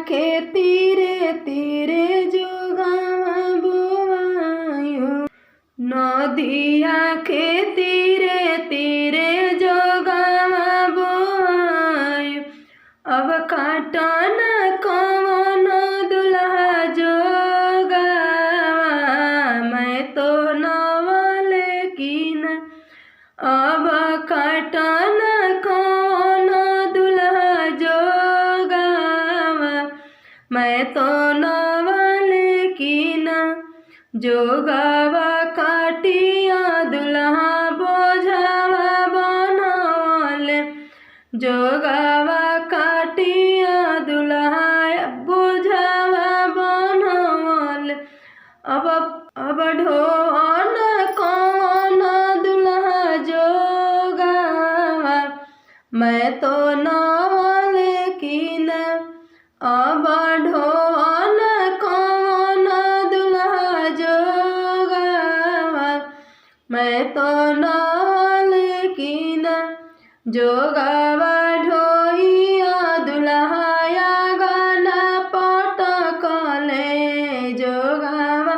के तीरे तीरे जोगावा बोआयो, नदिया के तीरे तीरे जोगावा बोआयो। अब काटन कौन दुल्हा जोगावा, मैं तो नवले कीन। अब काटन कौन दुल्हा जोगावा, मैं तो नवले कीन। जोगावा काटिया दुल्हा बोझावा बनवले, जोगावा काटिया दुल्हा बोझावा बनवले। अब ढोन कौन दुल्हा जोगावा, मैं तो नवले कीन। अब ढोन कौन दुल्हा जोगावा, मैं तो नवले कीन। जोगावा ढोइया दुल्हाया गाना पटकले, जोगावा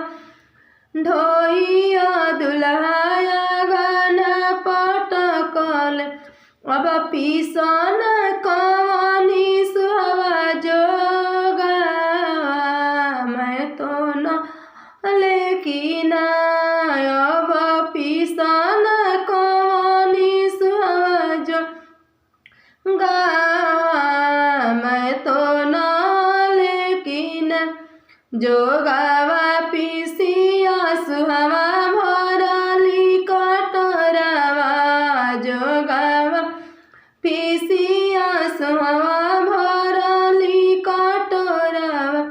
ढोइया दुल्हाया गाना पटकले। अब पीसन कवनी सुहवा जोगावा, मैं तो नवले कीन। अब पीसन कवनी सुहवा जोगावा, मैं तो नवले कीन। जोगावा पीसिया सुहवा भरली कटोरावा, जोगावा पीसिया सुहवा भरली कटोरावा।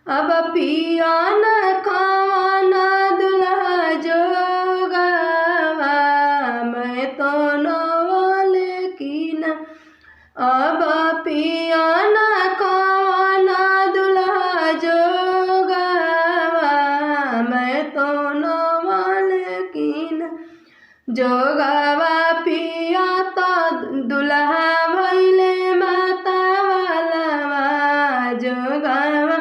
अब पियन कौन दुल्हा जोगावा, मैं तो नवले कीन। अब पियन कौन दुल्हा जोगावा, मैं तो नवले कीन। जोगावा पिया तो दुल्हा भइले माता वालावा, जोगावा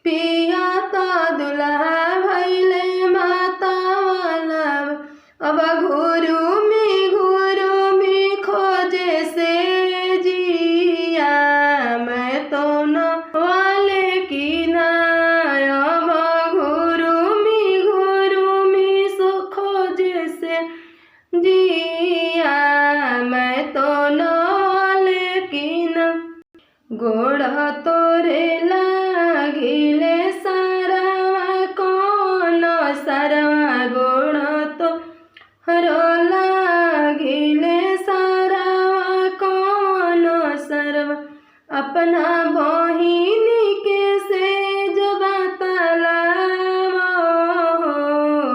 पिया तो दुल्हा भइले माता वालावा। अब घुरुमी खोजे से जिया, मैं तो नवले कीन। अब घुरुमी सो खोजे से जिया, मैं तो नवले कीन। गोड़ तोरे लागिले सरवा कौन सरवा, गोड़ तो हरो लागिले सरवा कौन सरवा। अपना बहिनी के सेज बतलावो,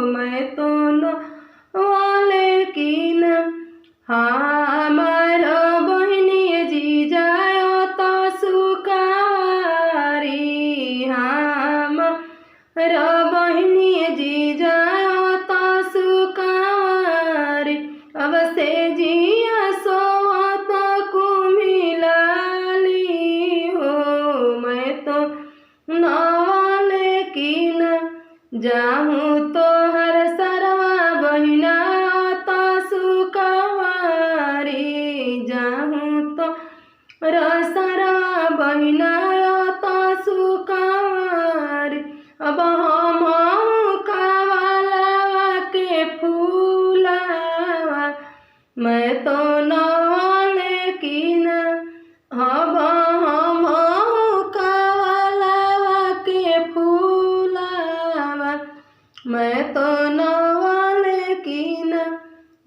मैं तो नवले कीन। हमर बहिनी जीजायो तो सुकावारी, हमर बहिनी जीजायो तो सुकावारी। अब से जिया सोवत कुमिलाली हो, मैं तो नवले कीन। जाहूँ तो हर सरवा बहिना तो सुकावारी, जाहूँ तो सरवा बहिना तो सुकावारी। अब हम कावलावा के फूलावा, मैं तो नवले कीन। अब हम कावलावा के फूलावा, मैं तो नवले कीन।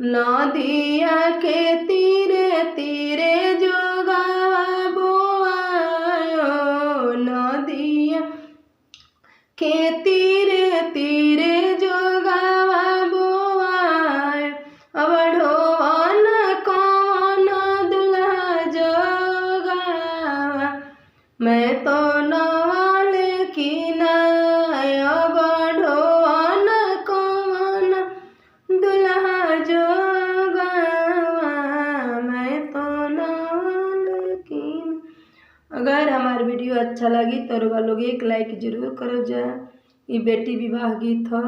नदिया के तीरे तीरे जोगावा बोआयो, नदिया के तीरे तीरे जोगावा बोआयो। अब ढोन कौन दुल्हा जोगावा, मैं तो नवले कीन। अब ढोन कौन दुल्हा जोगावा, मैं तो नवले कीन। अगर हमारे वीडियो अच्छा लगी तो रउआ लोग एक लाइक जरूर करब जा। ई बेटी विवाह गीत ह।